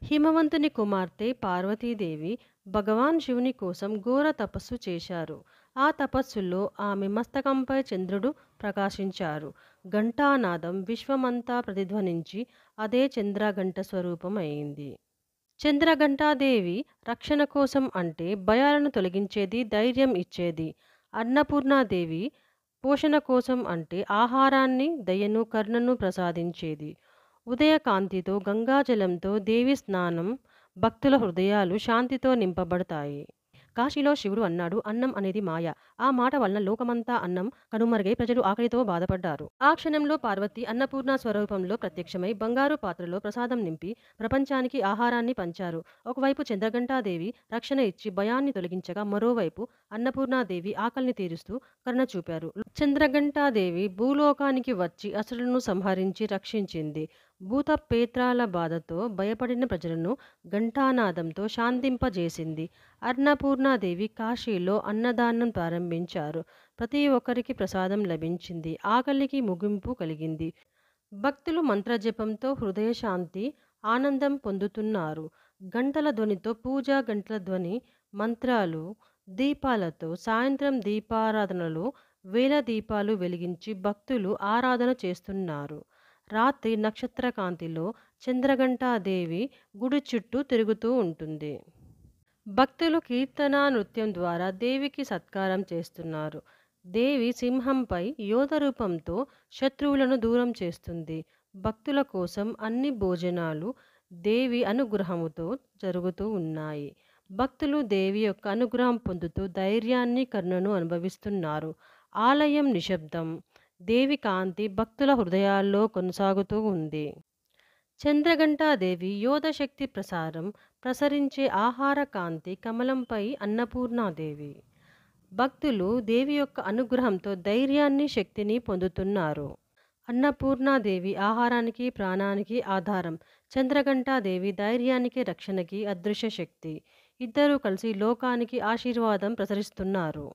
హిమవంతుని కుమార్తె పార్వతీదేవి భగవాన్ శివుని కోసం ఘోర తపస్సు చేశారు. ఆ తపస్సులో ఆమె మస్తకంపై చంద్రుడు ప్రకాశించారు. ఘంటానాదం విశ్వమంతా ప్రతిధ్వనించి అదే చంద్రఘంట స్వరూపం అయింది. చంద్రఘంటాదేవి రక్షణ కోసం అంటే భయాలను తొలగించేది, ధైర్యం ఇచ్చేది. అన్నపూర్ణాదేవి పోషణ కోసం అంటే ఆహారాన్ని, దయను, కరుణను ప్రసాదించేది. ఉదయకాంతితో, గంగాజలంతో దేవి స్నానం భక్తుల హృదయాలు శాంతితో నింపబడతాయి. కాశీలో శివుడు అన్నాడు, అన్నం అనేది మాయ. ఆ మాట వలన లోకమంతా అన్నం కనుమరుగై ప్రజలు ఆకలితో బాధపడ్డారు. ఆ క్షణంలో పార్వతి అన్నపూర్ణ స్వరూపంలో ప్రత్యక్షమై బంగారు పాత్రలో ప్రసాదం నింపి ప్రపంచానికి ఆహారాన్ని పంచారు. ఒకవైపు చంద్రఘంటాదేవి రక్షణ ఇచ్చి భయాన్ని తొలగించగా, మరోవైపు అన్నపూర్ణాదేవి ఆకలిని తీరుస్తూ కరుణ చూపారు. చంద్రఘంటాదేవి భూలోకానికి వచ్చి అసురులను సంహరించి రక్షించింది. భూత పేత్రాల బాధతో భయపడిన ప్రజలను ఘంటానాదంతో శాంతింపజేసింది. అన్నపూర్ణాదేవి కాశీలో అన్నదానం ప్రారంభించారు. ప్రతి ఒక్కరికి ప్రసాదం లభించింది. ఆకలికి ముగింపు కలిగింది. భక్తులు మంత్రజపంతో హృదయ శాంతి, ఆనందం పొందుతున్నారు. గంటల ధ్వనితో పూజ, గంటల ధ్వని, మంత్రాలు, దీపాలతో సాయంత్రం దీపారాధనలో వేల దీపాలు వెలిగించి భక్తులు ఆరాధన చేస్తున్నారు. రాత్రి నక్షత్ర కాంతిలో చంద్రఘంటాదేవి గుడి చుట్టూ తిరుగుతూ ఉంటుంది. భక్తులు కీర్తన, నృత్యం ద్వారా దేవికి సత్కారం చేస్తున్నారు. దేవి సింహంపై యోధ రూపంతో శత్రువులను దూరం చేస్తుంది. భక్తుల కోసం అన్ని భోజనాలు దేవి అనుగ్రహముతో జరుగుతూ ఉన్నాయి. భక్తులు దేవి యొక్క అనుగ్రహం పొందుతూ ధైర్యాన్ని, కరుణను అనుభవిస్తున్నారు. ఆలయం నిశ్శబ్దం. దేవి కాంతి భక్తుల హృదయాల్లో కొనసాగుతూ ఉంది. చంద్రఘంటాదేవి యోధశక్తి ప్రసరించే ఆహార కాంతి కమలంపై అన్నపూర్ణాదేవి. భక్తులు దేవి యొక్క అనుగ్రహంతో ధైర్యాన్ని, శక్తిని పొందుతున్నారు. అన్నపూర్ణాదేవి ఆహారానికి, ప్రాణానికి ఆధారం. చంద్రఘంటాదేవి ధైర్యానికి, రక్షణకి అదృశ్య శక్తి. ఇద్దరూ కలిసి లోకానికి ఆశీర్వాదం ప్రసరిస్తున్నారు.